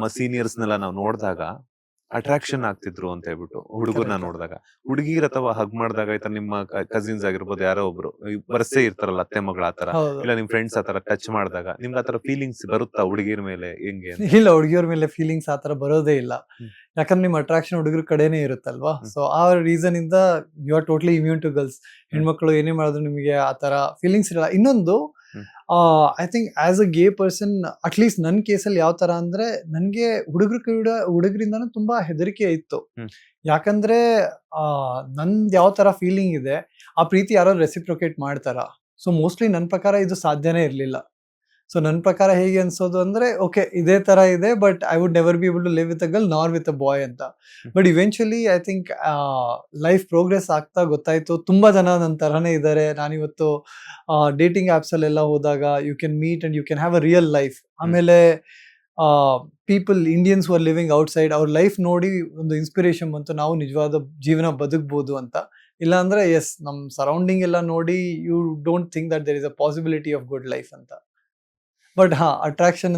ನಮ್ಮ ಸೀನಿಯರ್ಸ್ನೆಲ್ಲ ನಾವು ನೋಡಿದಾಗ ಅಟ್ರಾಕ್ಷನ್ ಆಗ್ತಿದ್ರು ಅಂತ ಹೇಳ್ಬಿಟ್ಟು ಹುಡುಗರನ್ನ ನೋಡಿದಾಗ, ಹುಡುಗಿರ್ ಅಥವಾ ಹಗ್ ಮಾಡಿದಾಗ ಈ ತರ ನಿಮ್ಮ ಕಸಿನ್ಸ್ ಆಗಿರ್ಬೋದು ಯಾರೋ ಒಬ್ರು ಬರ್ಸೆ ಇರ್ತಾರಲ್ಲ ಅತ್ತೆ ಮಗಳ ಆತರ, ಹೌದು. ಇಲ್ಲ ನಿಮ್ ಫ್ರೆಂಡ್ಸ್ ಆತರ ಟಚ್ ಮಾಡಿದಾಗ ನಿಮ್ಗೆ ಆತರ ಫೀಲಿಂಗ್ಸ್ ಬರುತ್ತಾ ಹುಡುಗಿರ್ ಮೇಲೆ ಹೆಂಗೆ ಅಂತ? ಇಲ್ಲ, ಹುಡುಗಿಯವ್ರ ಮೇಲೆ ಫೀಲಿಂಗ್ಸ್ ಆತರ ಬರೋದೇ ಇಲ್ಲ. ಯಾಕಂದ್ರೆ ನಿಮ್ ಅಟ್ರಾಕ್ಷನ್ ಹುಡುಗರ ಕಡೆನೇ ಇರುತ್ತಲ್ವಾ. ಸೊ ಆ ರೀಸನ್ ಇಂದ you are totally immune to girls. ಹೆಣ್ಮಕ್ಳು ಏನೇ ಮಾಡಿದ್ರು ನಿಮಗೆ ಆತರ ಫೀಲಿಂಗ್ಸ್ ಇರಲ್ಲ. ಇನ್ನೊಂದು ಐ ಥಿಂಕ್ ಆಸ್ ಅ ಗೇ ಪರ್ಸನ್, ಅಟ್ಲೀಸ್ಟ್ ನನ್ ಕೇಸಲ್ಲಿ ಯಾವ ತರ ಅಂದ್ರೆ, ನನ್ಗೆ ಹುಡುಗರಿಂದಾನು ತುಂಬಾ ಹೆದರಿಕೆ ಇತ್ತು. ಯಾಕಂದ್ರೆ ನಂದ್ ಯಾವ ತರ ಫೀಲಿಂಗ್ ಇದೆ ಆ ಪ್ರೀತಿ ಯಾರೋ ರೆಸಿಪ್ರೊಕೇಟ್ ಮಾಡ್ತಾರ. ಸೊ ಮೋಸ್ಟ್ಲಿ ನನ್ ಪ್ರಕಾರ ಇದು ಸಾಧ್ಯನೇ ಇರ್ಲಿಲ್ಲ. ಸೊ ನನ್ನ ಪ್ರಕಾರ ಹೇಗೆ ಅನ್ಸೋದು ಅಂದ್ರೆ, ಓಕೆ ಇದೇ ತರ ಇದೆ, but I would never be able to live with a girl nor with a boy ಅಂತ. But eventually I think life progress ಆಗ್ತಾ ಗೊತ್ತಾಯ್ತು ತುಂಬಾ ಜನ ನನ್ನ ತರಾನೇ ಇದ್ದಾರೆ. ನಾನಿವತ್ತು ಡೇಟಿಂಗ್ ಆಪ್ಸ್ ಅಲ್ಲೆಲ್ಲ ಹೋದಾಗ you can meet and you can have a real life. ಆಮೇಲೆ people Indians are living outside, ಅವ್ರ ಲೈಫ್ ನೋಡಿ ಒಂದು ಇನ್ಸ್ಪಿರೇಷನ್ ಬಂತು, ನಾವು ನಿಜವಾದ ಜೀವನ ಬದುಕಬಹುದು ಅಂತ. ಇಲ್ಲ ಅಂದ್ರೆ ಎಸ್, ನಮ್ ಸರೌಂಡಿಂಗ್ ಎಲ್ಲ ನೋಡಿ you don't think that there is a possibility of good life ಅಂತ. But attraction